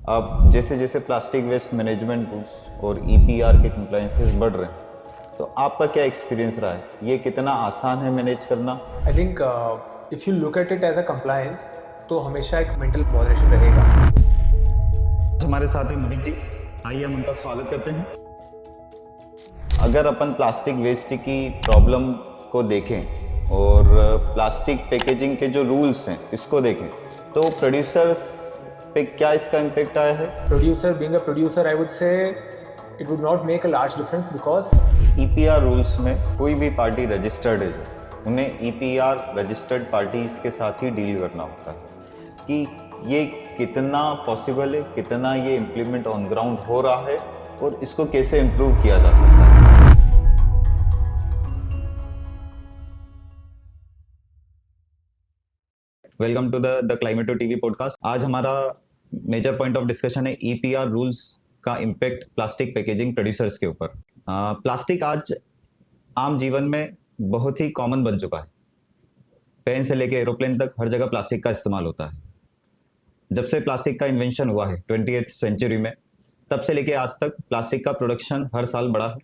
अब जैसे जैसे प्लास्टिक वेस्ट मैनेजमेंट रूल्स और ईपीआर के कंप्लायंसेस बढ़ रहे हैं, तो आपका क्या एक्सपीरियंस रहा है? ये कितना आसान है मैनेज करना? I think if you look at it as a compliance तो हमेशा एक मेंटल बॉदरेशन रहेगा। हमारे साथ हैं मुदीप जी, आइए हम उनका स्वागत करते हैं। अगर अपन प्लास्टिक वेस्ट की प्रॉब्लम को देखें और प्लास्टिक पैकेजिंग के जो रूल्स हैं इसको देखें, तो प्रोड्यूसर्स पे क्या इसका इम्पेक्ट आया है? Producer, being a producer, I would say it would not make a large difference because EPR rules में कोई भी पार्टी रजिस्टर्ड है जो उन्हें ईपीआर रजिस्टर्ड पार्टीज के साथ ही डील करना होता है कि ये कितना पॉसिबल है, कितना ये इम्प्लीमेंट ऑन ग्राउंड हो रहा है और इसको कैसे इम्प्रूव किया जा सकता है। Welcome to the Climateo TV podcast. आज हमारा मेजर पॉइंट ऑफ डिस्कशन है ईपीआर रूल्स का इम्पैक्ट प्लास्टिक पैकेजिंग प्रोड्यूसर्स के ऊपर। प्लास्टिक आज आम जीवन में बहुत ही कॉमन बन चुका है। पेन से लेके एरोप्लेन तक हर जगह प्लास्टिक का इस्तेमाल होता है। जब से प्लास्टिक का इन्वेंशन हुआ है 20th सेंचुरी में, तब से लेके आज तक प्लास्टिक का प्रोडक्शन हर साल बढ़ा है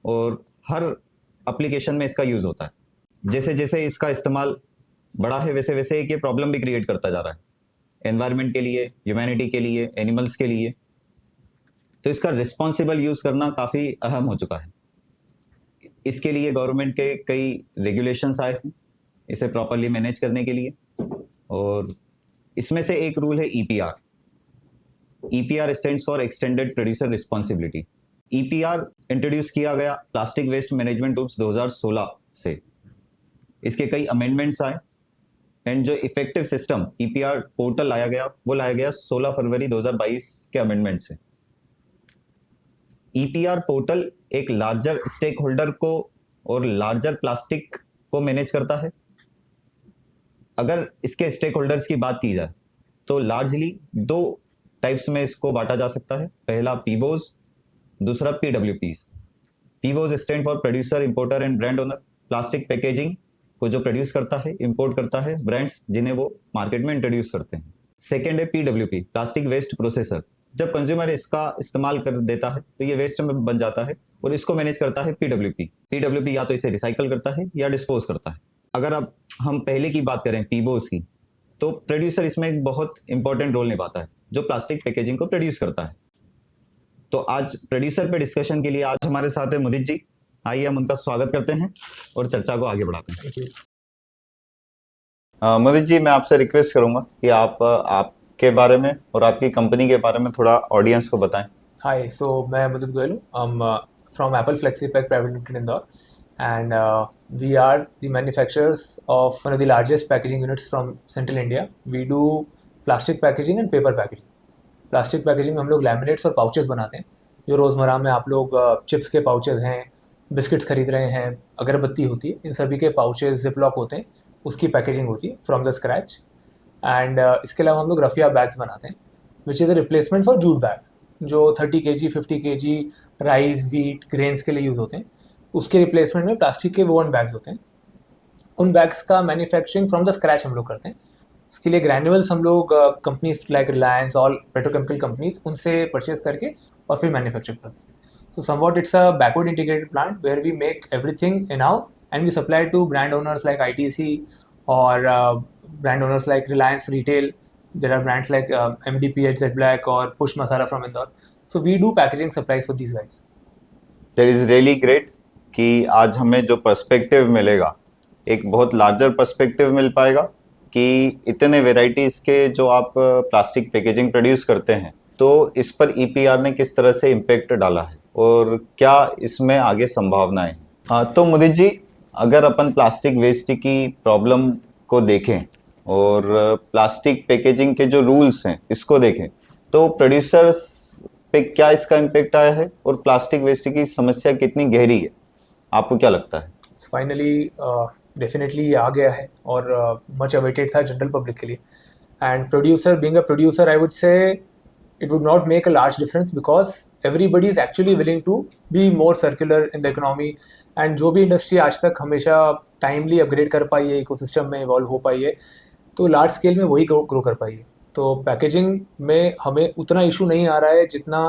और हर एप्लीकेशन में इसका यूज़ होता है। जैसे जैसे इसका इस्तेमाल बढ़ा है वैसे वैसे एक ये प्रॉब्लम भी क्रिएट करता जा रहा है एनवायरनमेंट के लिए, ह्यूमैनिटी के लिए, एनिमल्स के लिए। तो इसका रिस्पॉन्सिबल यूज़ करना काफ़ी अहम हो चुका है। इसके लिए गवर्नमेंट के कई रेगुलेशंस आए हैं इसे प्रॉपरली मैनेज करने के लिए, और इसमें से एक रूल है EPR. EPR stands for extended producer responsibility. EPR introduce किया गया प्लास्टिक वेस्ट मैनेजमेंट रूल्स 2016 से। इसके कई अमेंडमेंट्स आए एंड जो इफेक्टिव सिस्टम ईपीआर पोर्टल लाया गया वो लाया गया 16 फरवरी 2022 के अमेंडमेंट से। ईपीआर पोर्टल एक लार्जर स्टेक होल्डर को और लार्जर प्लास्टिक को मैनेज करता है। अगर इसके स्टेक होल्डर्स की बात की जाए तो लार्जली दो टाइप्स में इसको बांटा जा सकता है। पहला पीबोज, दूसरा पीडब्ल्यूपीज। PIBOs stand for producer, importer and brand owner. Plastic packaging को जो प्रोड्यूस करता है, इंपोर्ट करता है, ब्रांड्स जिन्हें वो मार्केट में इंट्रोड्यूस करते हैं। सेकेंड है पीडब्ल्यूपी, प्लास्टिक वेस्ट प्रोसेसर। जब कंज्यूमर इसका इस्तेमाल कर देता है तो ये वेस्ट में बन जाता है और इसको मैनेज करता है पीडब्ल्यूपी। पीडब्ल्यूपी या तो इसे रिसाइकल करता है या डिस्पोज करता है। अगर अब हम पहले की बात करें पीबोज की, तो प्रोड्यूसर इसमें एक बहुत इंपॉर्टेंट रोल निभाता है जो प्लास्टिक पैकेजिंग को प्रोड्यूस करता है। तो आज प्रोड्यूसर पे डिस्कशन के लिए आज हमारे साथ है मुदीप जी। आइए हम उनका स्वागत करते हैं और चर्चा को आगे बढ़ाते हैं। मुदीप जी, मैं आपसे रिक्वेस्ट करूंगा कि आप आपके बारे में और आपकी कंपनी के बारे में थोड़ा ऑडियंस को बताएं। हाय, सो मैं मुदित गोयल हूँ। From Apple Flexipack private limited Indore, and we are the manufacturers of one of the largest packaging units from central India. We do plastic packaging and paper packaging. Plastic packaging में हम लोग लैमिनेट्स और pouches बनाते हैं, जो रोज़मर्रा में आप लोग चिप्स के पाउचेस हैं, बिस्किट्स खरीद रहे हैं, अगरबत्ती होती है, इन सभी के पाउचेस जिपलॉक होते हैं, उसकी पैकेजिंग होती है फ्रॉम द स्क्रैच। एंड इसके अलावा हम लोग रफिया बैग्स बनाते हैं, which is a replacement for jute bags, जो 30 kg 50 kg rice, wheat, grains के लिए यूज़ होते हैं। उसके रिप्लेसमेंट में प्लास्टिक के वोवन बैग्स होते हैं। उन बैग्स का मैन्युफैक्चरिंग फ्रॉम द स्क्रैच हम लोग करते हैं। उसके लिए ग्रैन्यूल्स हम लोग कंपनीज लाइक रिलायंस और पेट्रोकेमिकल कंपनीज उनसे परचेज करके और फिर मैन्युफैक्चर करते हैं। So somewhat it's a backward integrated plant where we make everything in-house and we supply to brand owners like ITC or brand owners like Reliance Retail. There are brands like MDPH, Z Black or Push Masala from Indore. So we do packaging supplies for these guys. That is really great कि आज हमें जो perspective मिलेगा, एक बहुत larger perspective मिल पाएगा कि इतने वेराइटीज के जो आप प्लास्टिक पैकेजिंग प्रोड्यूस करते हैं, तो इस पर ईपीआर ने किस तरह से इम्पेक्ट डाला है और क्या इसमें आगे संभावनाएं हैं। हाँ, तो मुदीप जी, अगर अपन प्लास्टिक वेस्ट की प्रॉब्लम को देखें और प्लास्टिक पैकेजिंग के जो रूल्स हैं इसको देखें, तो प्रोड्यूसर्स पे क्या इसका इम्पेक्ट आया है और प्लास्टिक वेस्ट की समस्या कितनी गहरी है, आपको क्या लगता है? फाइनली डेफिनेटली ये आ गया है और मच अवेटेड था जनरल पब्लिक के लिए। And producer, being a producer, I would से it would not make a large difference because everybody is actually willing to be more circular in the economy. and जो भी industry आज तक हमेशा timely upgrade कर पाई है, इकोसिस्टम में evolve हो पाई है, तो लार्ज स्केल में वही ग्रो कर पाई है। तो पैकेजिंग में हमें उतना इशू नहीं आ रहा है जितना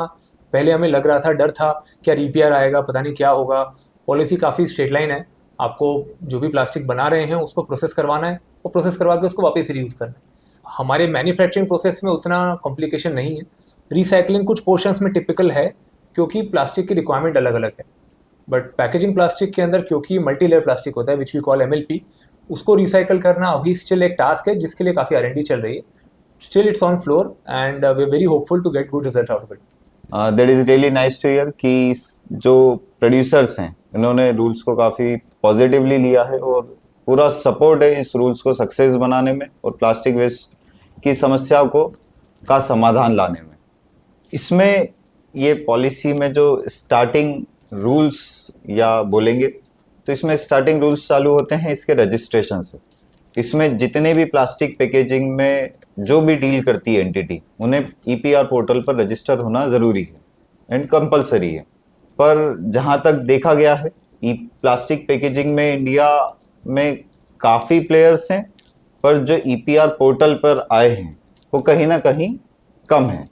पहले हमें लग रहा था, डर था कि यार ईपीआर आएगा, पता नहीं क्या होगा। पॉलिसी काफ़ी स्ट्रेट लाइन है, आपको जो भी प्लास्टिक बना रहे हैं उसको प्रोसेस करवाना है और प्रोसेस करवा के उसको वापस रीयूज़ करना है। हमारे मैन्युफैक्चरिंग प्रोसेस में उतना कॉम्प्लिकेशन नहीं है। रिसाइकलिंग कुछ पोर्शंस में टिपिकल है क्योंकि प्लास्टिक की रिक्वायरमेंट अलग अलग है, बट पैकेजिंग प्लास्टिक के अंदर क्योंकि मल्टी लेयर प्लास्टिक होता है विच वी कॉल एमएलपी, उसको रिसाइकल करना अभी स्टिल एक टास्क है जिसके लिए काफ़ी आर चल रही है। Still it's on floor and we are very hopeful to get good result out of it. That is really nice to hear कि जो प्रोड्यूसर्स हैं इन्होंने रूल्स को काफ़ी पॉजिटिवली लिया है और पूरा सपोर्ट है इस रूल्स को सक्सेस बनाने में और प्लास्टिक वेस्ट की समस्या को का समाधान लाने में। इसमें ये पॉलिसी में जो स्टार्टिंग रूल्स या बोलेंगे तो इसमें स्टार्टिंग रूल्स चालू होते हैं इसके रजिस्ट्रेशन से। इसमें जितने भी प्लास्टिक पैकेजिंग में जो भी डील करती है एंटिटी उन्हें ईपीआर पोर्टल पर रजिस्टर होना ज़रूरी है एंड कंपलसरी है। पर जहाँ तक देखा गया है प्लास्टिक पैकेजिंग में इंडिया में काफ़ी प्लेयर्स हैं, पर जो ईपीआर पोर्टल पर आए हैं वो कहीं ना कहीं कम है।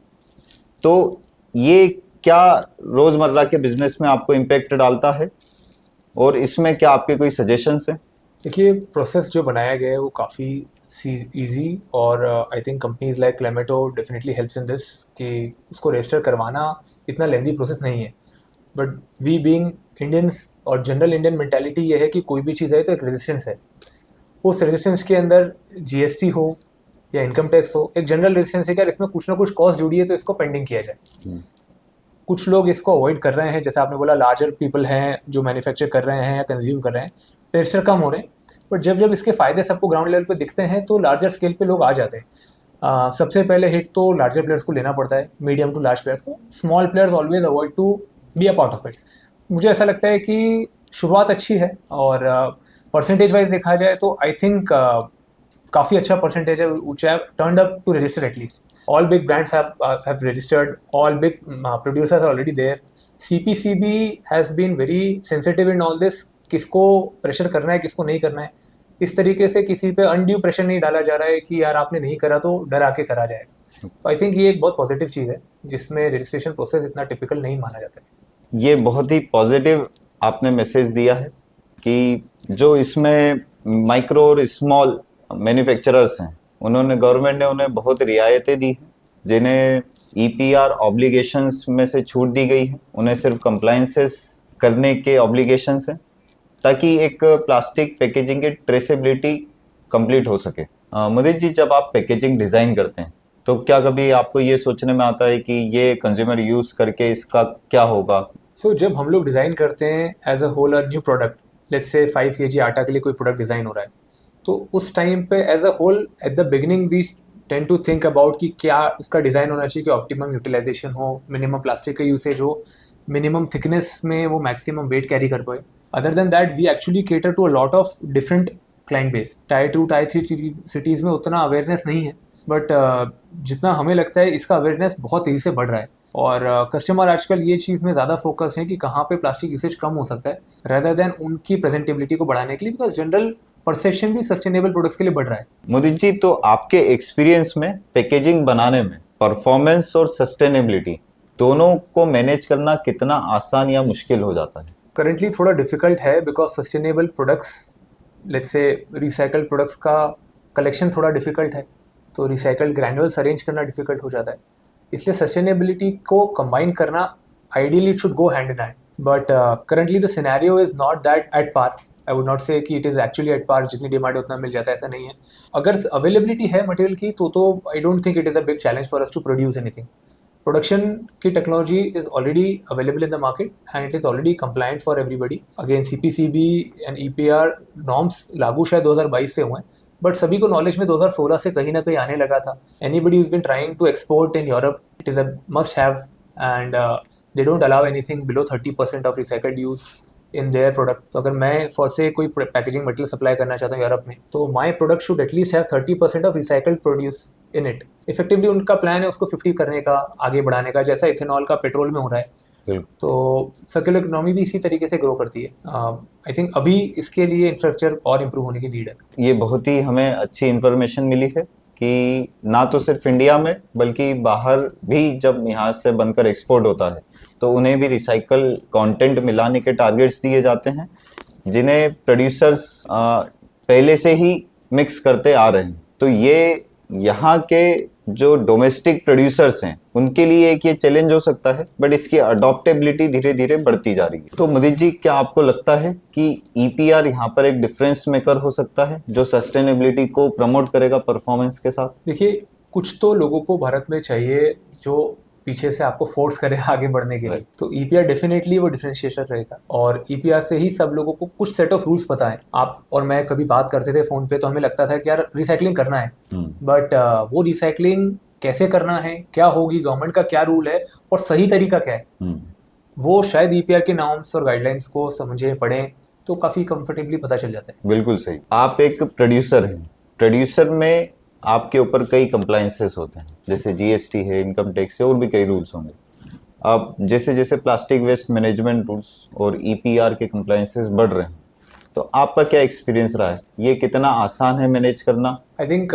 तो ये क्या रोज़मर्रा के बिजनेस में आपको इम्पेक्ट डालता है और इसमें क्या आपके कोई सजेशंस हैं? देखिए, प्रोसेस जो बनाया गया है वो काफ़ी ईजी और I think companies like Climateo definitely helps in this कि उसको रजिस्टर करवाना इतना लेंदी प्रोसेस नहीं है। बट वी बीइंग इंडियंस और जनरल इंडियन मेंटालिटी ये है कि कोई भी चीज़ है तो एक रेजिस्टेंस है। उस रेजिस्टेंस के अंदर जीएसटी हो या इनकम टैक्स हो, एक जनरल रेजिस्टेंस है कि यार इसमें कुछ ना कुछ कॉस्ट जुड़ी है तो इसको पेंडिंग किया जाए। कुछ लोग इसको अवॉइड कर रहे हैं, जैसे आपने बोला लार्जर पीपल हैं जो मैन्युफैक्चर कर रहे हैं या कंज्यूम कर रहे हैं, टेस्टर कम हो रहे हैं। बट जब जब इसके फ़ायदे सबको ग्राउंड लेवल पे दिखते हैं तो लार्जर स्केल पे लोग आ जाते हैं। सबसे पहले हिट तो लार्जर प्लेयर्स को लेना पड़ता है, मीडियम टू लार्ज प्लेयर्स को। Small players always avoid to be a part of it. मुझे ऐसा लगता है कि शुरुआत अच्छी है और परसेंटेज वाइज देखा जाए तो आई थिंक काफ़ी अच्छा परसेंटेज है which have turned up to register at least. All big brands have registered. All big producers are already there. CPCB has been very sensitive in all this. किसको pressure करना है, किसको नहीं करना है, इस तरीके से किसी पे अनड्यू प्रेशर नहीं डाला जा रहा है कि यार आपने नहीं करा तो डरा के करा जाएगा। तो आई थिंक ये एक बहुत पॉजिटिव चीज़ है जिसमें रजिस्ट्रेशन प्रोसेस इतना टिपिकल नहीं माना जाता है। ये बहुत ही पॉजिटिव आपने मैसेज दिया है कि जो इसमें माइक्रो और स्मॉल मैन्युफैक्चरर्स हैं उन्होंने गवर्नमेंट ने उन्हें बहुत रियायतें दी हैं, जिन्हें ईपीआर ऑब्लिगेशंस में से छूट दी गई है। उन्हें सिर्फ कंप्लायंसेस करने के ऑब्लिगेशंस हैं ताकि एक प्लास्टिक पैकेजिंग की ट्रेसेबिलिटी कंप्लीट हो सके। मुदित जी, जब आप पैकेजिंग डिज़ाइन करते हैं तो क्या कभी आपको ये सोचने में आता है कि ये कंज्यूमर यूज़ करके इसका क्या होगा? जब हम लोग डिज़ाइन करते हैं as a whole a new product, let's say 5 kg आटा के लिए कोई प्रोडक्ट डिज़ाइन हो रहा है, तो उस टाइम पे as a whole at the beginning we tend to think about कि क्या उसका डिज़ाइन होना चाहिए कि ऑप्टिमम यूटिलाइजेशन हो, मिनिमम प्लास्टिक का यूसेज हो, मिनिमम थिकनेस में वो मैक्सिमम वेट कैरी कर पाए। Other than that we actually cater to a lot of different client base. Tier 2 tier 3 cities में उतना अवेयरनेस नहीं है, बट जितना हमें लगता है इसका अवेयरनेस बहुत तेज़ी से बढ़ रहा है और कस्टमर आजकल ये चीज़ में ज़्यादा फोकस है कि कहाँ पे प्लास्टिक यूसेज कम हो सकता है रेदर देन उनकी प्रेजेंटेबिलिटी को बढ़ाने के लिए, बिकॉज जनरल परसेप्शन भी सस्टेनेबल प्रोडक्ट्स के लिए बढ़ रहा है। मुदित जी, तो आपके एक्सपीरियंस में पैकेजिंग बनाने में परफॉर्मेंस और सस्टेनेबिलिटी दोनों को मैनेज करना कितना आसान या मुश्किल हो जाता है? करंटली थोड़ा डिफिकल्ट है because sustainable products, let's say recycled products का कलेक्शन थोड़ा डिफिकल्ट है, तो रिसाइकल्ड ग्रैन्युअल्स अरेंज करना डिफिकल्ट हो जाता है। इसलिए सस्टेनेबिलिटी को कंबाइन करना ideally it should go hand in hand, but currently the scenario is not that at par. I would not say that it is actually at par, जितनी demand उतना मिल जाता है, ऐसा नहीं है। अगर अवेलेबिलिटी है मटेरियल की तो I don't think it is a big challenge for us to produce anything. Production की technology is already available in the market and it is already compliant for everybody. Again CPCB and EPR norms लागू शायद 2022 से हुए हैं, but सभी को knowledge में 2016 से कहीं ना कहीं आने लगा था। Anybody is been trying to export in Europe, it is a must have and they don't allow anything below 30% of recycled use in their product. तो अगर मैं फॉर से कोई पैकेजिंग मटेरियल सप्लाई करना चाहता हूँ यूरोप में, तो my product should at least have 30% of recycled produce in it. Effectively उनका प्लान है उसको 50 करने का, आगे बढ़ाने का, जैसा इथेनॉल का पेट्रोल में हो रहा है। तो सर्कुलर इकोनॉमी भी इसी तरीके से ग्रो करती है। आई थिंक अभी इसके लिए इंफ्रास्ट्रक्चर और इम्प्रूव होने की नीड है। ये बहुत ही हमें अच्छी इन्फॉर्मेशन मिली है कि ना तो सिर्फ इंडिया में बल्कि बाहर भी जब यहाँ से बनकर एक्सपोर्ट होता है तो उन्हें भी रिसाइकल कंटेंट मिलाने के टारगेट्स दिए जाते हैं, जिन्हें प्रोड्यूसर्स पहले से ही मिक्स करते आ रहे हैं। तो ये यहाँ के जो डोमेस्टिक प्रोड्यूसर्स हैं उनके लिए एक ये चैलेंज हो सकता है, बट इसकी अडॉप्टेबिलिटी धीरे धीरे बढ़ती जा रही है। तो मुदित जी, क्या आपको लगता है कि ईपीआर यहाँ पर एक डिफरेंस मेकर हो सकता है जो सस्टेनेबिलिटी को प्रमोट करेगा परफॉर्मेंस के साथ? देखिए, कुछ तो लोगों को भारत में चाहिए जो पीछे से आपको फोर्स करे आगे बढ़ने के लिए। Right. तो ईपीआर डेफिनेटली वो डिफरेंशिएटर रहेगा, और ईपीआर से ही सब लोगों को कुछ सेट ऑफ रूल्स पता है। आप और मैं कभी बात करते थे फोन पे तो हमें लगता था कि यार रिसाइकलिंग करना है, बट वो रिसाइकलिंग कैसे करना है, क्या होगी, गवर्नमेंट का क्या रूल है और सही तरीका क्या है, वो शायद ईपीआर के नॉर्म्स और गाइडलाइंस को समझे पढ़ें तो काफी कंफर्टेबली पता चल जाता है। बिल्कुल सही। आप एक प्रोड्यूसर हैं, प्रोड्यूसर में आपके ऊपर कई कंप्लायंसेस होते हैं, जैसे जीएसटी है, इनकम टैक्स है, और भी कई रूल्स होंगे। अब जैसे जैसे प्लास्टिक वेस्ट मैनेजमेंट रूल्स और ईपीआर के कंप्लायंसेस बढ़ रहे हैं, तो आपका क्या एक्सपीरियंस रहा है? ये कितना आसान है मैनेज करना? I think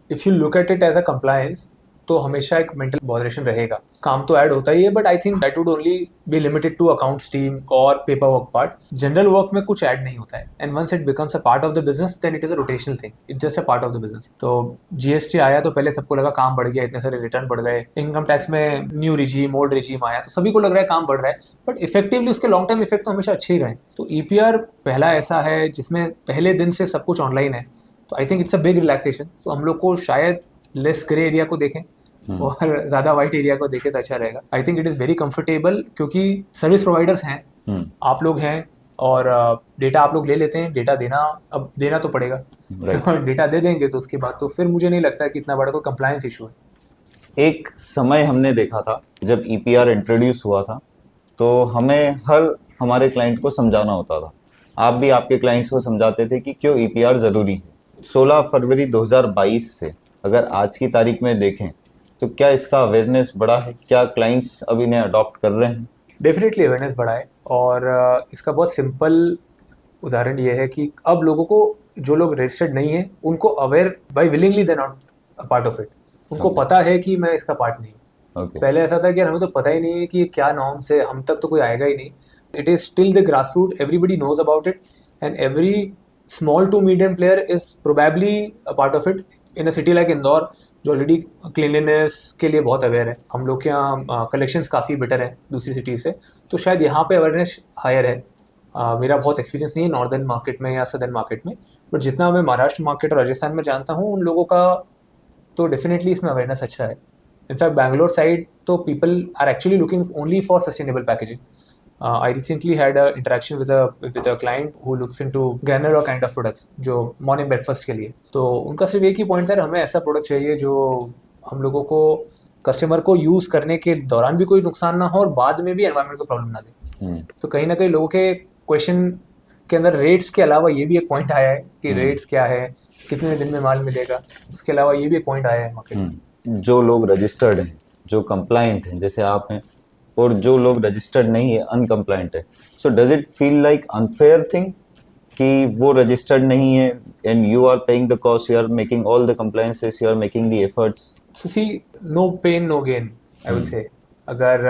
if you look at it as a compliance, तो हमेशा एक मेंटल बॉदरेशन रहेगा। काम तो ऐड होता ही है, but I think that would only be limited to accounts team और paper work part. General work में कुछ ऐड नहीं होता है, and once it becomes a part of the business then it is a rotational thing, it's just a part of the business. तो GST आया तो पहले सबको लगा काम बढ़ गया, इतने सारे रिटर्न बढ़ गए। इनकम टैक्स में न्यू रिजीम, ओल्ड रिजीम आया तो सभी को लग रहा है काम बढ़ रहा है, बट इफेक्टिवली उसके लॉन्ग टर्म इफेक्ट तो हमेशा अच्छे ही रहे। तो ईपीआर पहला ऐसा है जिसमें पहले दिन से सब कुछ ऑनलाइन है, तो आई think it's a big relaxation. तो हम लोग को शायद लेस ग्रे एरिया को देखें और ज्यादा वाइट एरिया को देखे तो अच्छा रहेगा। I think it is very comfortable, क्योंकि सर्विस प्रोवाइडर्स हैं, आप लोग हैं, और डेटा आप लोग ले लेते हैं। डेटा देना, अब देना तो पड़ेगा, डेटा दे देंगे तो उसके बाद तो फिर मुझे नहीं लगता कि इतना बड़ा कोई कंप्लायंस इशू है। एक समय हमने देखा था जब ईपीआर इंट्रोड्यूस हुआ था, तो हमें हर हमारे क्लाइंट को समझाना होता था। आप भी आपके क्लाइंट्स को समझाते थे कि क्यों ईपीआर जरूरी है। 16 फरवरी 2022 से अगर आज की तारीख में देखें तो क्या इसका अवेयरनेस बढ़ा है? क्या क्लाइंट्स अब इन्हें अडॉप्ट कर रहे हैं? डेफिनेटली अवेयरनेस बढ़ा है, और इसका बहुत सिंपल उदाहरण ये है कि अब लोगों को, जो लोग रजिस्टर्ड नहीं है, उनको aware by willingly they not a part of it. उनको पता है कि मैं इसका पार्ट नहीं हूँ। पहले ऐसा था कि हमें तो पता ही नहीं है कि ये क्या नॉर्म्स है, हम तक तो कोई आएगा ही नहीं। It is still the grass root, everybody knows about it, and every small to medium player is probably a part of it. In a city like Indore, जो ऑलरेडी क्लीनलीनेस के लिए बहुत अवेयर है, हम लोग के यहाँ कलेक्शंस काफ़ी बेटर है दूसरी सिटी से, तो शायद यहाँ पे अवेयरनेस हायर है। मेरा बहुत एक्सपीरियंस नहीं है नॉर्दर्न मार्केट में या सदर्न मार्केट में, बट जितना मैं महाराष्ट्र मार्केट और राजस्थान में जानता हूँ, उन लोगों का तो डेफिनेटली इसमें अवेयरनेस अच्छा है। इनफैक्ट बैंगलोर साइड तो people are actually looking only for sustainable packaging. I recently had a interaction with a client who looks into granular kind of products, जो मॉर्निंग ब्रेकफास्ट के लिए। तो उनका सिर्फ एक ही पॉइंट था, हमें ऐसा प्रोडक्ट चाहिए जो हम लोगों को, कस्टमर को यूज़ करने के दौरान भी कोई नुकसान ना हो और बाद में भी एनवायरनमेंट को प्रॉब्लम ना दे। तो कहीं ना कहीं लोगों के क्वेश्चन के अंदर रेट्स के अलावा ये भी एक पॉइंट आया है कि रेट्स क्या है, कितने दिन में माल मिलेगा, उसके अलावा ये भी एक पॉइंट आया है मार्केट में। जो लोग रजिस्टर्ड हैं, जो कंप्लाइंट हैं, जैसे आप हैं, और जो लोग रजिस्टर्ड नहीं है, अनकम्प्लाइंट है, so does it feel like unfair thing कि वो रजिस्टर्ड नहीं है and you are paying the cost, you are making all the compliances, you are making the efforts? So see, no pain no gain, I will say. अगर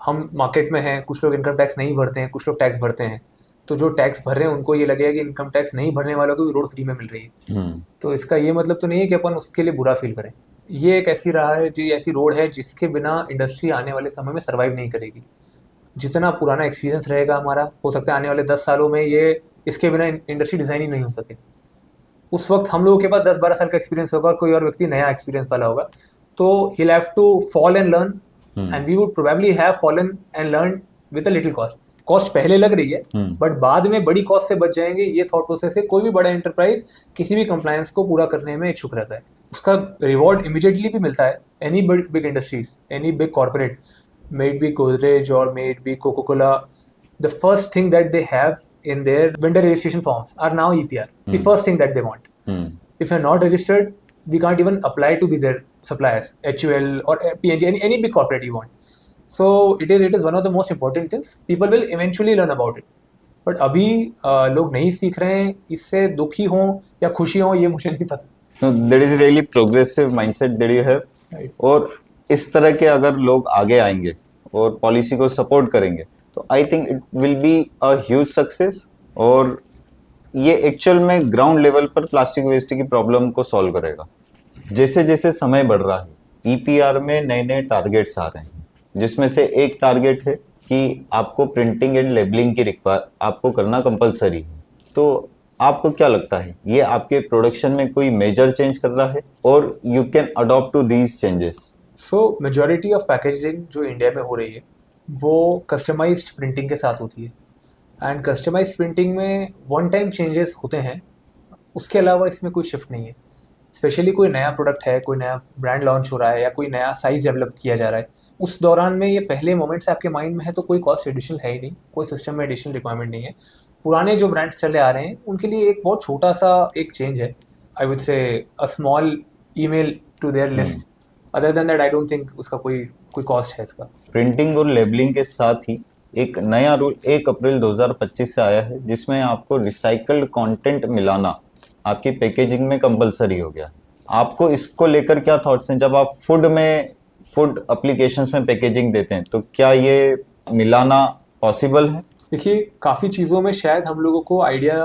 हम market में हैं, कुछ लोग इनकम टैक्स नहीं भरते हैं, कुछ लोग टैक्स भरते हैं, तो जो टैक्स भर रहे हैं उनको ये लगेगा कि इनकम टैक्स नहीं भरने वालों को भी रोड फ्री में मिल रही है। तो इसका ये मतलब तो नहीं है कि अपन उसके लिए बुरा फील करें। ये एक ऐसी राह है, जो ऐसी रोड है जिसके बिना इंडस्ट्री आने वाले समय में सर्वाइव नहीं करेगी। जितना पुराना एक्सपीरियंस रहेगा हमारा, हो सकता है आने वाले 10 सालों में ये, इसके बिना इंडस्ट्री डिज़ाइन ही नहीं हो सके। उस वक्त हम लोगों के पास 10-12 साल का एक्सपीरियंस होगा और कोई और व्यक्ति नया एक्सपीरियंस वाला होगा, तो he'll have to fall and learn, and we would probably have fallen and learned with a little cost. Cost पहले लग रही है, बट बाद में बड़ी कॉस्ट से बच जाएंगे, ये थॉट प्रोसेस है। कोई भी बड़ा एंटरप्राइज किसी भी कंप्लायंस को पूरा करने में इच्छुक रहता है, उसका रिवॉर्ड इमीडिएटली भी मिलता है। Any big industries, any big corporate, may it be Godrej or may it be Coca-Cola, the first thing that they have in their vendor registration forms are now EPR. The first thing that they want. If you're not registered, we can't even apply to be their suppliers, HUL or P&G, any big corporate you want. So it is one of the most important things. People will eventually learn about it. But अभी लोग नहीं सीख रहे हैं, इससे दुखी हों या खुशी हों ये मुझे नहीं पता। That is really progressive mindset that you have. Right. और इस तरह के अगर लोग आगे आएंगे और पॉलिसी को सपोर्ट करेंगे तो I think it will be a huge success. और ये एक्चुअल में ग्राउंड लेवल पर प्लास्टिक वेस्ट की प्रॉब्लम को सॉल्व करेगा। जैसे जैसे समय बढ़ रहा है ईपीआर में नए नए टारगेट्स आ रहे हैं, जिसमें से एक टारगेट है कि आपको प्रिंटिंग एंड लेबलिंग की रिक्वायर आपको करना कंपलसरी है। तो आपको क्या लगता है ये आपके प्रोडक्शन में कोई मेजर चेंज कर रहा है और you can adopt to these changes? So majority of packaging जो इंडिया में हो रही है वो कस्टमाइज्ड प्रिंटिंग के साथ होती है, एंड कस्टमाइज्ड प्रिंटिंग में वन टाइम चेंजेस होते हैं, उसके अलावा इसमें कोई शिफ्ट नहीं है। स्पेशली कोई नया प्रोडक्ट है, कोई नया ब्रांड लॉन्च हो रहा है या कोई नया साइज डेवलप किया जा रहा है, उस दौरान में ये पहले मोमेंट्स आपके माइंड में है तो कोई कॉस्ट एडिशनल है ही नहीं, कोई सिस्टम में एडिशनल रिक्वायरमेंट नहीं है। पुराने जो ब्रांड्स चले आ रहे हैं उनके लिए एक बहुत छोटा सा एक चेंज है, I would say a small email to their list. Other than that I don't think उसका कोई कोई कॉस्ट है इसका। प्रिंटिंग और लेबलिंग के साथ ही एक नया रूल 1 अप्रैल 2025 से आया है, जिसमें आपको रिसाइकल्ड कंटेंट मिलाना आपकी पैकेजिंग में कंपलसरी हो गया है। आपको इसको लेकर क्या थॉट्स हैं? जब आप फूड एप्लीकेशंस में पैकेजिंग देते हैं तो क्या ये मिलाना पॉसिबल है? देखिए, काफ़ी चीज़ों में शायद हम लोगों को आइडिया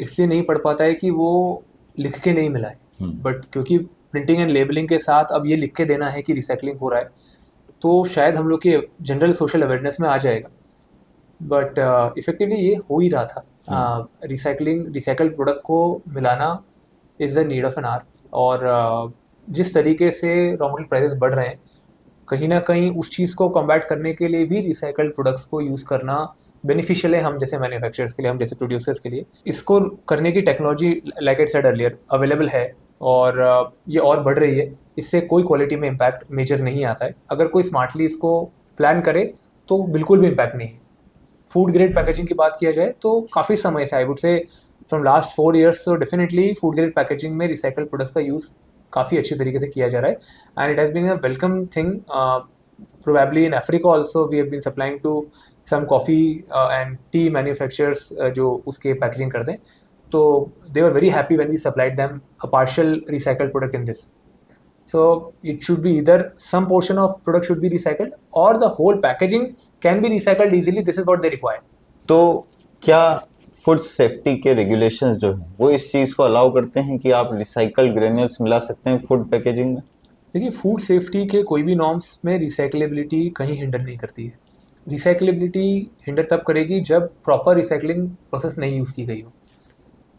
इसलिए नहीं पड़ पाता है कि वो लिख के नहीं मिला है, बट क्योंकि प्रिंटिंग एंड लेबलिंग के साथ अब ये लिख के देना है कि रिसाइकलिंग हो रहा है, तो शायद हम लोग के जनरल सोशल अवेयरनेस में आ जाएगा। बट इफेक्टिवली ये हो ही रहा था। रिसाइकल्ड प्रोडक्ट को मिलाना is the need of an hour. और जिस तरीके से रॉ मटेरियल प्राइसेस बढ़ रहे हैं, कहीं ना कहीं उस चीज़ को कम्बैट करने के लिए भी रिसाइकल्ड प्रोडक्ट्स को यूज़ करना बेनिफिशियल है, हम जैसे मैन्युफैक्चरर्स के लिए, हम जैसे प्रोड्यूसर्स के लिए। इसको करने की technology, like I said earlier, available है, और ये और बढ़ रही है। इससे कोई क्वालिटी में इम्पैक्ट मेजर नहीं आता है। अगर कोई स्मार्टली इसको प्लान करे तो बिल्कुल भी इम्पैक्ट नहीं है। फूड ग्रेड पैकेजिंग की बात किया जाए तो काफ़ी समय से, I would say from last 4 years, तो डेफिनेटली फूड ग्रेड पैकेजिंग में रिसाइकल्ड प्रोडक्ट्स का यूज़ काफ़ी अच्छी तरीके से किया जा रहा है, and it has been a welcome thing. probably in Africa also we have been supplying to some coffee and tea manufacturers जो उसके पैकेजिंग करते हैं, तो they were very happy when we supplied them a partial recycled product in this. So it should be either some portion of product should be recycled or the whole packaging can be recycled easily. This is what they require. तो क्या food safety के regulations जो हैं वो इस चीज़ को allow करते हैं कि आप रिसाइकल्ड ग्रेन्यूल्स मिला सकते हैं फूड पैकेजिंग में? देखिए, फूड सेफ्टी के कोई भी नॉर्म्स में रिसाइकलेबिलिटी कहीं हिंडर नहीं करती है। रिसाइकलेबिलिटी हिंडर तब करेगी जब प्रॉपर रिसाइकलिंग प्रोसेस नहीं यूज़ की गई हो।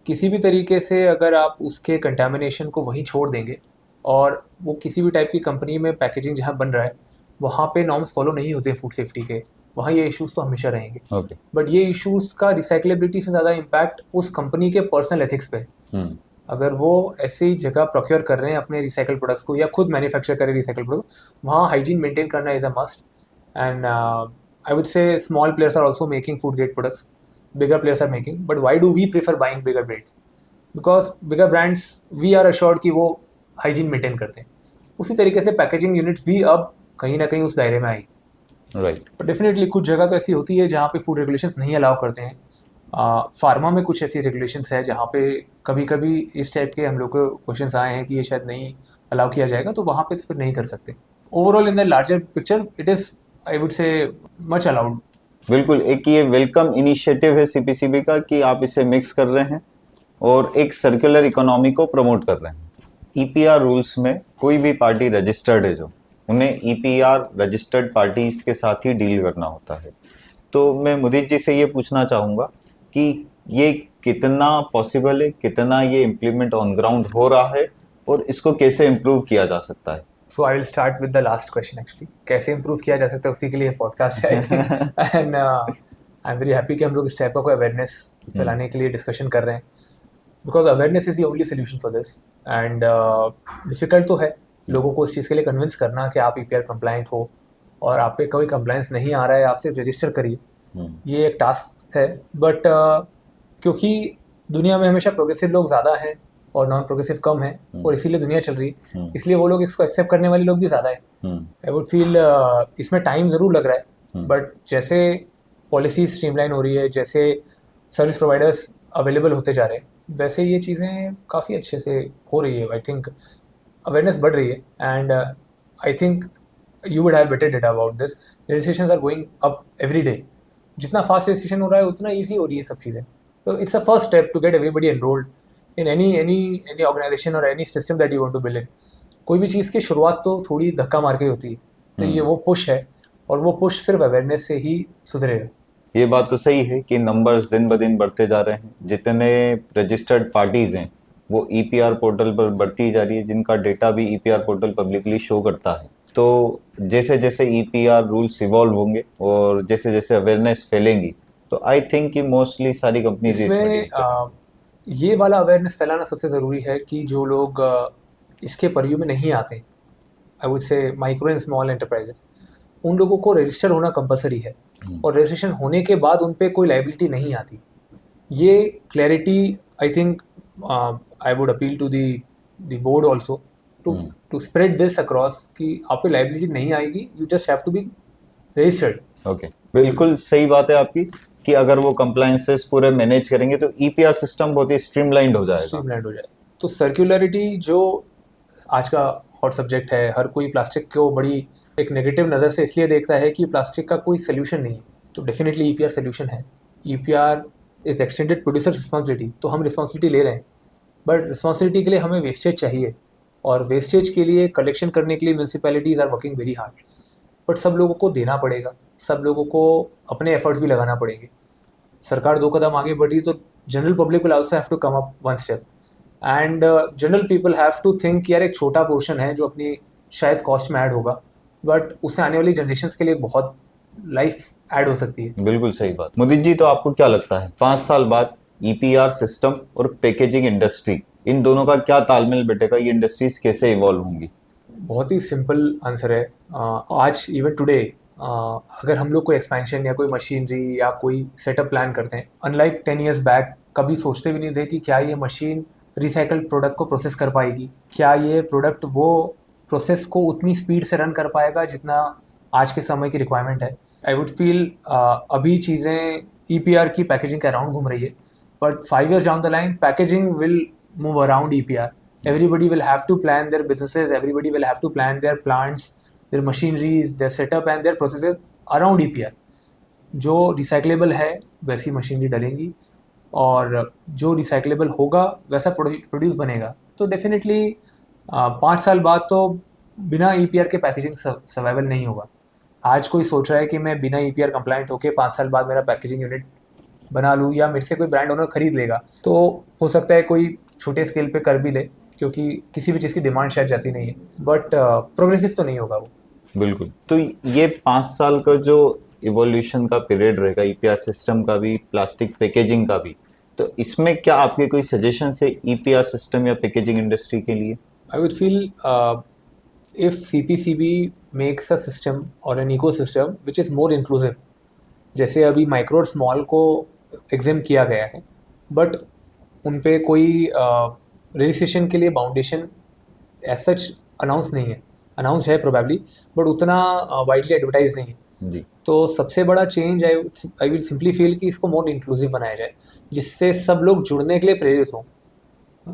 किसी भी तरीके से अगर आप उसके कंटामिनेशन को वहीं छोड़ देंगे, और वो किसी भी टाइप की कंपनी में पैकेजिंग जहाँ बन रहा है वहाँ पे नॉर्म्स फॉलो नहीं होते फूड सेफ्टी के, वहाँ ये इश्यूज़ तो हमेशा रहेंगे। ओके। बट ये इश्यूज़ का रिसाइकलेबिलिटी से ज़्यादा इम्पैक्ट उस कंपनी के पर्सनल एथिक्स पे है। अगर वो ऐसी जगह प्रोक्योर कर रहे हैं अपने रिसाइकल प्रोडक्ट्स को, या खुद मैन्युफैक्चर करें रिसाइकल प्रोडक्ट, वहाँ हाइजीन मेंटेन करना is a must. And I would say small players are also making food grade products, bigger players are making, but why do we prefer buying bigger brands? Because bigger brands we are assured कि वो hygiene maintain करते हैं। उसी तरीके से packaging units भी अब कहीं ना कहीं उस दायरे में आई। राइट। बट डेफिनेटली कुछ जगह तो ऐसी होती है जहाँ पे फूड रेगुलेशंस नहीं अलाउ करते हैं। फार्मा में कुछ ऐसी रेगुलेशंस है जहाँ पे कभी कभी इस टाइप के हम लोग को क्वेश्चंस आए हैं कि ये शायद नहीं अलाउ किया जाएगा, तो वहाँ पे तो फिर नहीं कर सकते। Overall in the larger picture it is, I would से, मच अलाउड। बिल्कुल, एक ये वेलकम इनिशिएटिव है सीपीसीबी का कि आप इसे मिक्स कर रहे हैं और एक सर्कुलर इकोनॉमी को प्रमोट कर रहे हैं। ईपीआर रूल्स में कोई भी पार्टी रजिस्टर्ड है जो, उन्हें ईपीआर रजिस्टर्ड पार्टीज के साथ ही डील करना होता है। तो मैं मुदीत जी से ये पूछना चाहूँगा कि ये कितना पॉसिबल है, कितना ये इम्प्लीमेंट ऑन ग्राउंड हो रहा है और इसको कैसे इम्प्रूव किया जा सकता है? So I will start with the last question actually, कैसे इंप्रूव किया जा सकता है, उसी के लिए पॉडकास्ट है I think. And I am very happy कि हम लोग इस टाइप का कोई अवेयरनेस फैलाने के लिए डिस्कशन कर रहे हैं, because awareness is the only solution for this. And difficult तो है लोगों को इस चीज़ के लिए कन्विंस करना कि आप ईपीआर कंप्लाइंट हो, और आप पे कोई कंप्लाइंस नहीं आ रहा है, आप सिर्फ रजिस्टर करिए, ये एक टास्क है। बट क्योंकि दुनिया में हमेशा प्रोग्रेसिव लोग ज़्यादा हैं और नॉन प्रोग्रेसिव कम है, और इसीलिए दुनिया चल रही है, इसलिए वो लोग इसको एक्सेप्ट करने वाले लोग भी ज़्यादा है। आई वुड फील इसमें टाइम ज़रूर लग रहा है, बट जैसे पॉलिसी स्ट्रीमलाइन हो रही है, जैसे सर्विस प्रोवाइडर्स अवेलेबल होते जा रहे हैं, वैसे ये चीज़ें काफ़ी अच्छे से हो रही है। आई थिंक अवेयरनेस बढ़ रही है and I think you would have better data about this. Registrations are going up every day. जितना फास्ट रजिस्ट्रेशन हो रहा है उतना ईजी हो रही है सब चीज़ें। तो it's a first step to get everybody enrolled in any organisation और any system that you want to build in. कोई भी चीज़ की शुरुआत तो थोड़ी धक्का मार के होती है। तो ये वो पुश है और वो पुश सिर्फ अवेयरनेस से ही सुधरेगा। ये बात तो सही है कि नंबर्स दिन ब दिन बढ़ते जा रहे हैं। जितने रजिस्टर्ड पार्टीज हैं वो ईपीआर पोर्टल पर बढ़ती जा रही है, जिनका डेटा भी ईपीआर पोर्टल पब्लिकली शो करता है। तो जैसे जैसे ईपीआर रूल्स इवॉल्व होंगे और जैसे जैसे अवेयरनेस फैलेंगी, तो आई थिंक कि मोस्टली सारी कंपनीज इसमें डील इसमें करेंगी। ये वाला अवेयरनेस फैलाना सबसे ज़रूरी है कि जो लोग इसके परयू में नहीं आते, आई वुड से माइक्रो एंड स्मॉल एंटरप्राइजेस, उन लोगों को रजिस्टर होना कंपलसरी है और रजिस्ट्रेशन होने के बाद उन पे कोई लाइबिलिटी नहीं आती। ये clarity I think I would appeal to the board also to to spread this across कि आप पे लाइबिलिटी नहीं आएगी, you just have to be registered. Okay, बिल्कुल सही बात है आपकी कि अगर वो कंप्लायंसेस पूरे मैनेज करेंगे तो ईपीआर सिस्टम बहुत ही स्ट्रीमलाइंड हो जाएगा। स्ट्रीमलाइंड हो जाए। तो सर्कुलरिटी जो आज का हॉट सब्जेक्ट है, हर कोई प्लास्टिक को बड़ी एक नेगेटिव नज़र से इसलिए देखता है कि प्लास्टिक का कोई सोल्यूशन नहीं है। तो डेफिनेटली ईपीआर सोल्यूशन है। EPR is extended producer responsibility, तो हम रिस्पॉन्सिबिलिटी ले रहे हैं, बट रिस्पॉन्सिबिलिटी के लिए हमें वेस्टेज चाहिए और वेस्टेज के लिए कलेक्शन करने के लिए municipalities are working very hard. But सब लोगों को देना पड़ेगा, सब लोगों को अपने एफर्ट्स भी लगाना पड़ेंगे। सरकार 2 कदम आगे बढ़ी तो general public will also have to come up 1 step and general people have to think यार एक छोटा पोर्शन है जो अपनी शायद कॉस्ट में ऐड होगा, बट उससे आने वाली जनरेशन्स के लिए बहुत लाइफ ऐड हो सकती है। बिल्कुल सही बात। मुदित जी, तो आपको क्या लगता है 5 साल बाद ईपीआर सिस्टम और पैकेजिंग इंडस्ट्री, इन दोनों का क्या तालमेल बैठेगा? ये इंडस्ट्रीज कैसे इवॉल्व होंगी? बहुत ही सिंपल आंसर है। आज इवन टुडे अगर हम लोग कोई एक्सपेंशन या कोई मशीनरी या कोई सेटअप प्लान करते हैं, अनलाइक 10 years बैक कभी सोचते भी नहीं थे कि क्या ये मशीन रिसाइकल्ड प्रोडक्ट को प्रोसेस कर पाएगी, क्या ये प्रोडक्ट वो प्रोसेस को उतनी स्पीड से रन कर पाएगा जितना आज के समय की रिक्वायरमेंट है। आई वुड फील अभी चीज़ें ईपीआर की पैकेजिंग के अराउंड घूम रही है, but 5 years down the line packaging will move around EPR. Everybody will have to plan their businesses, everybody will have to plan their plants, their machineries, their setup and their processes around EPR। जो recyclable है वैसी machinery डलेंगी और जो recyclable होगा वैसा produce बनेगा। तो definitely 5 साल बाद तो बिना ईपीआर के पैकेजिंग सर्वाइवल नहीं होगा। आज कोई सोच रहा है कि मैं बिना ईपीआर कंप्लाइंट होके 5 साल बाद मेरा पैकेजिंग यूनिट बना लूँ या मेरे से कोई ब्रांड ओनर खरीद लेगा, तो हो सकता है कोई छोटे स्केल पे कर भी ले, क्योंकि किसी भी चीज़ की डिमांड शायद जाती नहीं है, बट प्रोग्रेसिव तो नहीं होगा वो। बिल्कुल। तो ये 5 साल का जो इवोल्यूशन का पीरियड रहेगा ईपीआर सिस्टम का भी, प्लास्टिक पैकेजिंग का भी, तो इसमें क्या आपके कोई सजेशन है ईपीआर सिस्टम या पैकेजिंग इंडस्ट्री के लिए? I would feel if CPCB makes a system और an ecosystem which is more inclusive, जैसे अभी माइक्रो और स्मॉल को एग्जाम किया गया है, बट उन पे कोई रजिस्ट्रेशन के लिए बाउंडेशन एज सच अनाउंस नहीं है। अनाउंस है प्रोबेबली, बट उतना वाइडली एडवर्टाइज नहीं है। जी। तो सबसे बड़ा change I will simply feel कि इसको मोर इंक्लूसिव बनाया जाए, जिससे सब लोग जुड़ने के लिए प्रेरित हों।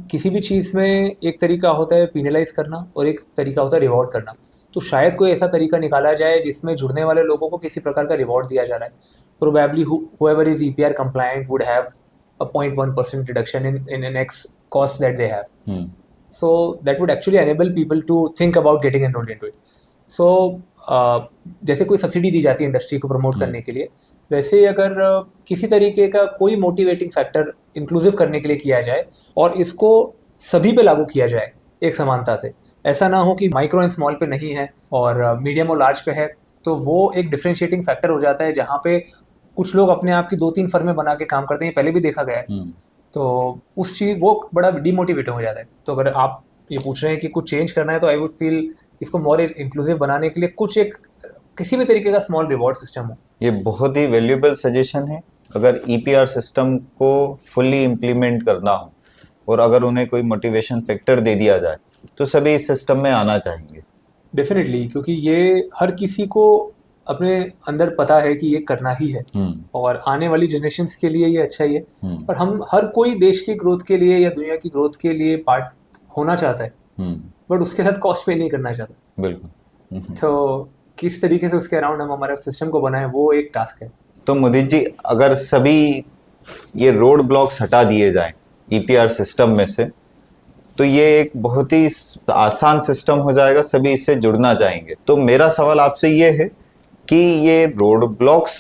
किसी भी चीज़ में एक तरीका होता है पीनलाइज करना और एक तरीका होता है रिवॉर्ड करना। तो शायद कोई ऐसा तरीका निकाला जाए जिसमें जुड़ने वाले लोगों को किसी प्रकार का रिवॉर्ड दिया जा रहा है। Probably whoever is EPR compliant would have a 0.1% reduction in an X cost that they have. So that would actually enable people to think about getting enrolled into it. So जैसे कोई subsidy दी जाती है industry को promote करने के लिए, वैसे ही अगर किसी तरीके का कोई मोटिवेटिंग फैक्टर इंक्लूसिव करने के लिए किया जाए और इसको सभी पे लागू किया जाए एक समानता से, ऐसा ना हो कि माइक्रो एंड स्मॉल पे नहीं है और मीडियम और लार्ज पे है, तो वो एक डिफरेंशिएटिंग फैक्टर हो जाता है जहाँ पे कुछ लोग अपने आप की 2-3 फर्में बना के काम करते हैं, पहले भी देखा गया है। तो उस चीज़ वो बड़ा डिमोटिवेट हो जाता है। तो अगर आप ये पूछ रहे हैं कि कुछ चेंज करना है, तो आई वुड फील इसको मोर इंक्लूसिव बनाने के लिए कुछ एक किसी भी तरीके का स्मॉल रिवॉर्ड सिस्टम हो। ये बहुत ही वैल्यूएबल सजेशन है। अगर ईपीआर सिस्टम को फुल्ली इम्प्लीमेंट करना हो और अगर उन्हें कोई मोटिवेशन फैक्टर दे दिया जाए तो सभी इस सिस्टम में आना चाहेंगे। डेफिनेटली, क्योंकि ये हर किसी को अपने अंदर पता है कि ये करना ही है और आने वाली जनरेशन्स के लिए ये अच्छा ही है। और हम हर कोई देश की ग्रोथ के लिए या दुनिया की ग्रोथ के लिए पार्ट होना चाहता है, बट उसके साथ कॉस्ट पे नहीं करना चाहता। बिल्कुल। तो किस तरीके से उसके अराउंड हम हमारे सिस्टम को बनाएं, वो एक टास्क है। तो मुदित जी, अगर सभी ये रोड ब्लॉक्स हटा दिए जाएं ईपीआर सिस्टम में से, तो ये एक बहुत ही आसान सिस्टम हो जाएगा, सभी इससे जुड़ना चाहेंगे। तो मेरा सवाल आपसे ये है कि ये रोड ब्लॉक्स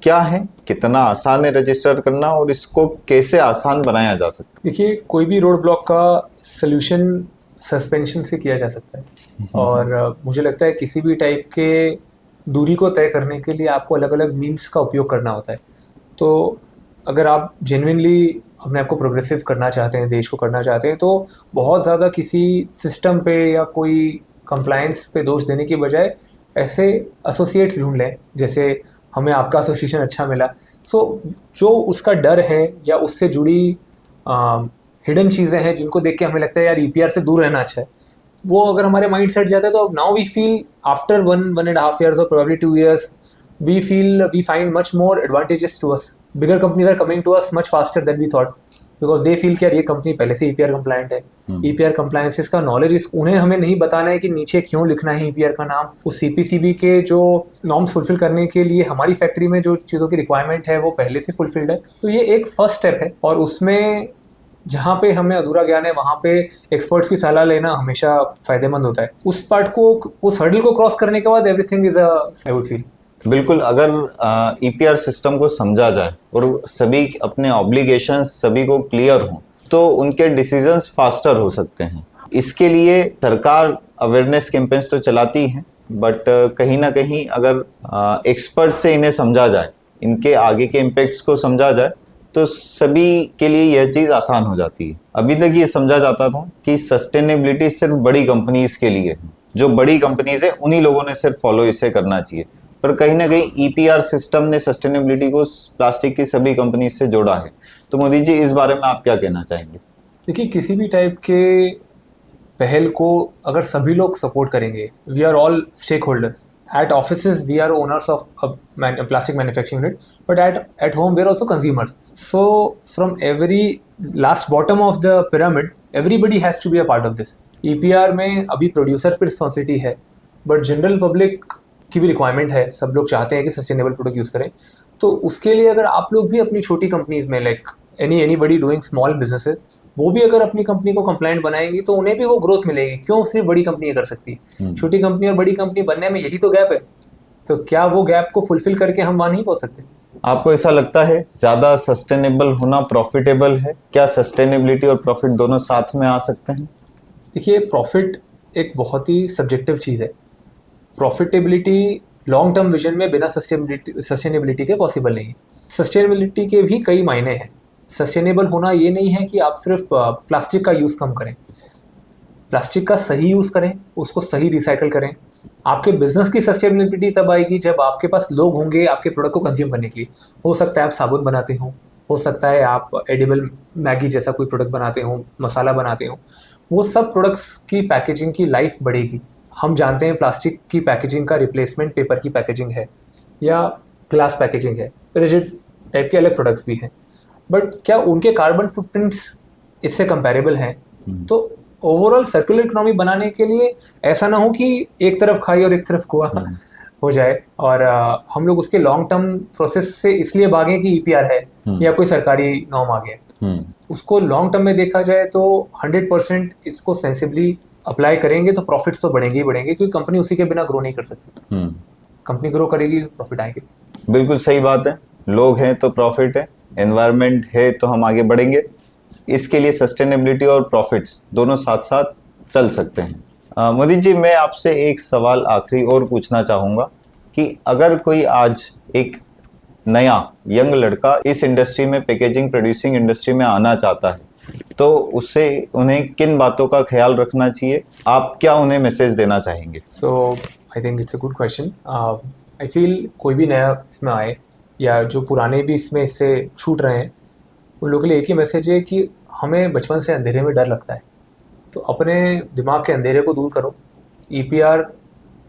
क्या है, कितना आसान है रजिस्टर करना, और इसको कैसे आसान बनाया जा सकता है? देखिए, कोई भी रोड ब्लॉक का सोल्यूशन सस्पेंशन से किया जा सकता है और मुझे लगता है किसी भी टाइप के दूरी को तय करने के लिए आपको अलग अलग मीन्स का उपयोग करना होता है। तो अगर आप जेन्युइनली अपने आप को प्रोग्रेसिव करना चाहते हैं, देश को करना चाहते हैं, तो बहुत ज़्यादा किसी सिस्टम पे या कोई कंप्लायंस पे दोष देने की बजाय ऐसे एसोसिएट्स ढूंढ लें, जैसे हमें आपका एसोसिएशन अच्छा मिला। सो जो उसका डर है या उससे जुड़ी हिडन चीज़ें हैं जिनको देख के हमें लगता है यार ईपीआर से दूर रहना अच्छा है, वो अगर हमारे माइंड सेट जाता है तो now we feel after 1.5 years or probably 2 years we find much more advantages to us. Bigger companies are coming to us much faster than we thought because they feel कि यार ये company पहले से EPR compliant है। EPR compliances का knowledge उन्हें हमें नहीं बताना है कि नीचे क्यों लिखना है ईपीआर का नाम। उस सीपीसीबी के जो नॉर्म्स फुलफिल करने के लिए हमारी फैक्ट्री में जो चीज़ों की रिक्वायरमेंट है वो पहले से फुलफिल्ड है। तो ये एक फर्स्ट स्टेप है और उसमें जहाँ पे हमें अधूरा ज्ञान है वहाँ पे एक्सपर्ट्स की सलाह लेना हमेशा फायदेमंद होता है। उस पार्ट को, उस हर्डल को क्रॉस करने के बाद everything is I would feel. बिल्कुल, अगर ईपीआर सिस्टम को समझा जाए और सभी अपने ऑब्लिगेशंस सभी को क्लियर हो, तो उनके डिसीजंस फास्टर हो सकते हैं। इसके लिए सरकार अवेयरनेस कैंपेन्स तो चलाती है, बट कहीं ना कहीं अगर एक्सपर्ट से इन्हें समझा जाए, इनके आगे के इम्पैक्ट्स को समझा जाए, तो सभी के लिए यह चीज़ आसान हो जाती है। अभी तक ये समझा जाता था कि सस्टेनेबिलिटी सिर्फ बड़ी कंपनीज के लिए है, जो बड़ी कंपनीज है उन्हीं लोगों ने सिर्फ फॉलो इसे करना चाहिए, पर कहीं ना कहीं ईपीआर सिस्टम ने सस्टेनेबिलिटी को प्लास्टिक की सभी कंपनी से जोड़ा है। तो मोदी जी, इस बारे में आप क्या कहना चाहेंगे? देखिए, किसी भी टाइप के पहल को अगर सभी लोग सपोर्ट करेंगे, we are all stakeholders. At offices, we are owners of a plastic manufacturing unit, but at home, we are also consumers. So, from every last bottom of the pyramid, everybody has to be a part of this. EPR में अभी producer पर responsibility है, but general public की भी requirement है। सब लोग चाहते हैं कि सस्टेनेबल प्रोडक्ट यूज़ करें। तो उसके लिए अगर आप लोग भी अपनी छोटी कंपनीज में, like anybody doing small businesses, वो भी अगर अपनी कंपनी को कंप्लायंट बनाएंगी तो उन्हें भी वो ग्रोथ मिलेगी। क्यों सिर्फ बड़ी कंपनी कर सकती है? छोटी कंपनी और बड़ी कंपनी बनने में यही तो गैप है। तो क्या वो गैप को फुलफिल करके हम वहां नहीं पहुंच सकते? आपको ऐसा लगता है ज्यादा सस्टेनेबल होना प्रॉफिटेबल है? क्या सस्टेनेबिलिटी और प्रॉफिट दोनों साथ में आ सकते हैं? देखिए, प्रॉफिट एक बहुत ही सब्जेक्टिव चीज़ है। प्रॉफिटेबिलिटी लॉन्ग टर्म विजन में बिना सस्टेनेबिलिटी के पॉसिबल नहीं है। सस्टेनेबिलिटी के भी कई मायने हैं। सस्टेनेबल होना ये नहीं है कि आप सिर्फ प्लास्टिक का यूज़ कम करें, प्लास्टिक का सही यूज़ करें, उसको सही रिसाइकल करें। आपके बिजनेस की सस्टेनेबिलिटी तब आएगी जब आपके पास लोग होंगे आपके प्रोडक्ट को कंज्यूम करने के लिए। हो सकता है आप साबुन बनाते हो सकता है आप एडिबल मैगी जैसा कोई प्रोडक्ट बनाते हो, मसाला बनाते हो। वो सब प्रोडक्ट्स की पैकेजिंग की लाइफ बढ़ेगी। हम जानते हैं प्लास्टिक की पैकेजिंग का रिप्लेसमेंट पेपर की पैकेजिंग है या ग्लास पैकेजिंग है, रिजिड टाइप के अलग प्रोडक्ट्स भी हैं, बट क्या उनके कार्बन फुटप्रिंट्स इससे कंपैरेबल हैं? तो ओवरऑल सर्कुलर इकोनॉमी बनाने के लिए ऐसा ना हो कि एक तरफ खाई और एक तरफ कुआ हो जाए और हम लोग उसके लॉन्ग टर्म प्रोसेस से इसलिए भागें कि ईपीआर है या कोई सरकारी नॉर्म आ गया। उसको लॉन्ग टर्म में देखा जाए तो 100% इसको सेंसिबली अप्लाई करेंगे तो प्रॉफिट्स तो बढ़ेंगे ही बढ़ेंगे, क्योंकि कंपनी उसी के बिना ग्रो नहीं कर सकती। कंपनी ग्रो करेगी, प्रॉफिट आएंगे। बिल्कुल सही बात है। लोग हैं तो प्रॉफिट है, एनवायरनमेंट है तो हम आगे बढ़ेंगे। इसके लिए सस्टेनेबिलिटी और प्रॉफिट्स दोनों साथ साथ चल सकते हैं। मोदी जी, मैं आपसे एक सवाल आखिरी और पूछना चाहूँगा कि अगर कोई आज एक नया यंग लड़का इस इंडस्ट्री में, पैकेजिंग प्रोड्यूसिंग इंडस्ट्री में आना चाहता है, तो उससे उन्हें किन बातों का ख्याल रखना चाहिए? आप क्या उन्हें मैसेज देना चाहेंगे? So I think it's a good question. I feel कोई भी नया इसमें आए या जो पुराने भी इसमें इससे छूट रहे हैं, उन लोगों के लिए एक ही मैसेज है कि हमें बचपन से अंधेरे में डर लगता है, तो अपने दिमाग के अंधेरे को दूर करो। ईपीआर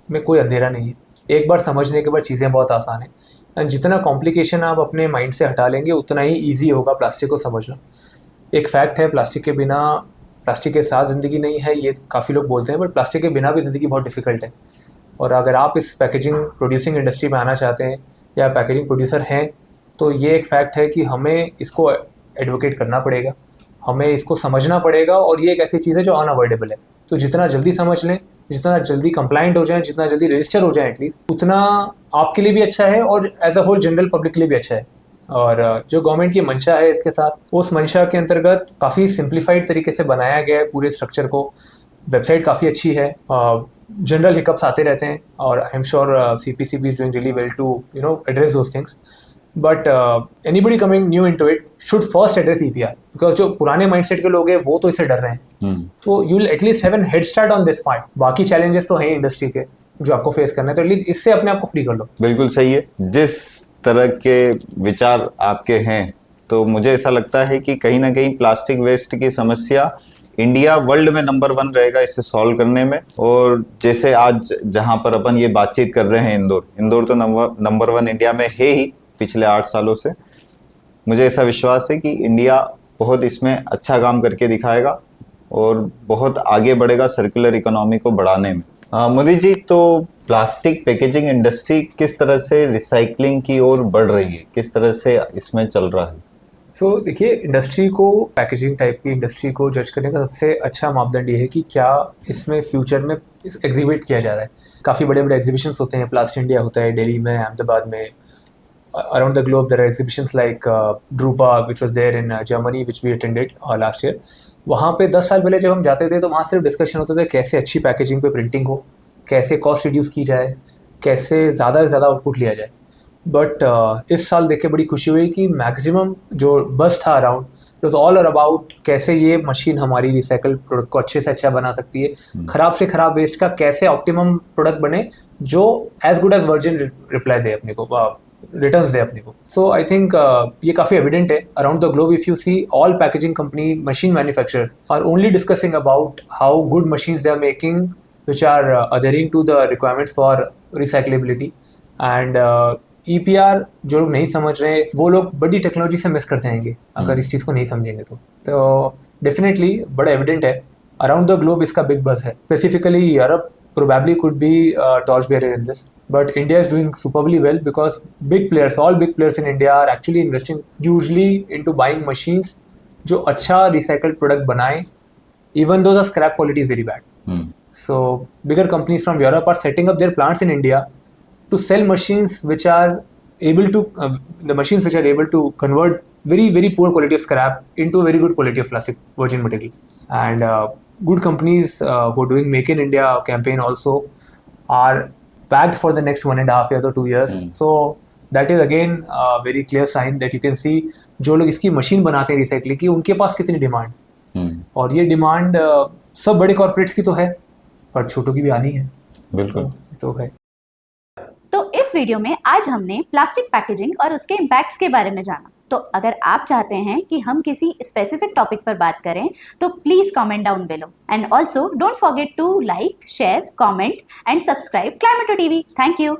में कोई अंधेरा नहीं है। एक बार समझने के बाद चीज़ें बहुत आसान है, एंड जितना कॉम्प्लिकेशन आप अपने माइंड से हटा लेंगे उतना ही ईजी होगा प्लास्टिक को समझना। एक फैक्ट है, प्लास्टिक के साथ ज़िंदगी नहीं है, ये काफ़ी लोग बोलते हैं, बट प्लास्टिक के बिना भी ज़िंदगी बहुत डिफ़िकल्ट है। और अगर आप इस पैकेजिंग प्रोड्यूसिंग इंडस्ट्री में आना चाहते हैं या पैकेजिंग प्रोड्यूसर हैं, तो ये एक फैक्ट है कि हमें इसको एडवोकेट करना पड़ेगा, हमें इसको समझना पड़ेगा, और ये एक ऐसी चीज़ है जो अनअवॉइडेबल है। तो जितना जल्दी समझ लें, जितना जल्दी कंप्लाइंट हो जाए, जितना जल्दी रजिस्टर हो जाए एटलीस्ट, उतना आपके लिए भी अच्छा है और as a whole general public के लिए भी अच्छा है। और जो गवर्नमेंट की मंशा है इसके साथ, उस मंशा के अंतर्गत काफ़ी सिंप्लीफाइड तरीके से बनाया गया है पूरे स्ट्रक्चर को। वेबसाइट काफ़ी अच्छी है, जनरल हिकअप्स आते रहते हैं, और I am sure CPCB is doing really well to address those things, but anybody coming new into it should first address EPR, because जो पुराने माइंडसेट के लोग हैं वो तो इससे डर रहे हैं। तो you will at least have an head start on this part. बाकी चैलेंजेस तो हैं इंडस्ट्री के जो आपको फेस करना है, तो एटलीस्ट इससे अपने आप को फ्री कर लो। बिल्कुल सही है। जिस तरह के विचार आपके हैं, तो मुझे ऐसा लगता है कि कहीं ना कहीं प्लास्टिक वेस्ट की समस्या इंडिया वर्ल्ड में नंबर 1 रहेगा इसे सॉल्व करने में। और जैसे आज जहां पर अपन ये बातचीत कर रहे हैं, इंदौर तो नंबर 1 इंडिया में है ही पिछले 8 सालों से। मुझे ऐसा विश्वास है कि इंडिया बहुत इसमें अच्छा काम करके दिखाएगा और बहुत आगे बढ़ेगा सर्कुलर इकोनॉमी को बढ़ाने में। मोदी जी, तो प्लास्टिक पैकेजिंग इंडस्ट्री किस तरह से रिसाइकलिंग की ओर बढ़ रही है, किस तरह से इसमें चल रहा है? सो देखिए, इंडस्ट्री को, पैकेजिंग टाइप की इंडस्ट्री को जज करने का सबसे अच्छा मापदंड ये है कि क्या इसमें फ्यूचर में एग्जीबिट किया जा रहा है। काफ़ी बड़े बड़े एग्जीबिशंस होते हैं, प्लास्ट इंडिया होता है दिल्ली में, अहमदाबाद में, around the globe there are exhibitions like Drupa, which was there in Germany, which we attended last year. वहाँ पे 10 साल पहले जब हम जाते थे तो वहाँ सिर्फ डिस्कशन होता था कैसे अच्छी पैकेजिंग पे प्रिंटिंग हो, कैसे कॉस्ट रिड्यूस की जाए, कैसे ज़्यादा से ज़्यादा आउटपुट लिया जाए। बट इस साल देख के बड़ी खुशी हुई कि मैक्सिमम जो बस था around, it was all about कैसे ये मशीन हमारी रिसाइकल प्रोडक्ट को अच्छे से अच्छा बना सकती है, खराब से खराब वेस्ट का कैसे ऑप्टिमम प्रोडक्ट बने जो as good as virgin reply दे अपने को, रिटर्न्स दे अपने को। सो आई थिंक ये काफ़ी एविडेंट है around the globe. If you see all packaging company machine manufacturers are only discussing about how good machines they are making which are adhering to the requirements for recyclability. And EPR जो लोग नहीं समझ रहे हैं वो लोग बड़ी technology से मिस कर जाएंगे अगर इस चीज़ को नहीं समझेंगे तो डेफिनेटली बड़ा एविडेंट है अराउंड द ग्लोब इसका बिग बज़ है। Specifically Europe probably could be torch bearer in this, but India is doing superbly well because all big players in India are actually investing hugely into buying machines जो अच्छा recycled product बनाए, even though the scrap quality is very bad. So bigger companies from Europe are setting up their plants in India to sell machines which are able to convert very very poor quality of scrap into a very good quality of plastic virgin material. And good companies who are doing Make in India campaign also are backed for the next 1.5 years or 2 years. So that is again a very clear sign that you can see जो लोग इसकी machine बनाते हैं recycling की, उनके पास कितनी demand, और ये डिमांड सब बड़े कॉर्पोरेट्स की तो है पर छोटों की भी आनी है। बिल्कुल तो है। तो इस वीडियो में आज हमने प्लास्टिक पैकेजिंग और उसके इम्पैक्ट्स के बारे में जाना। तो अगर आप चाहते हैं कि हम किसी स्पेसिफिक टॉपिक पर बात करें तो please comment down below, and also don't forget to like, share, comment and subscribe Climateo TV. Thank you.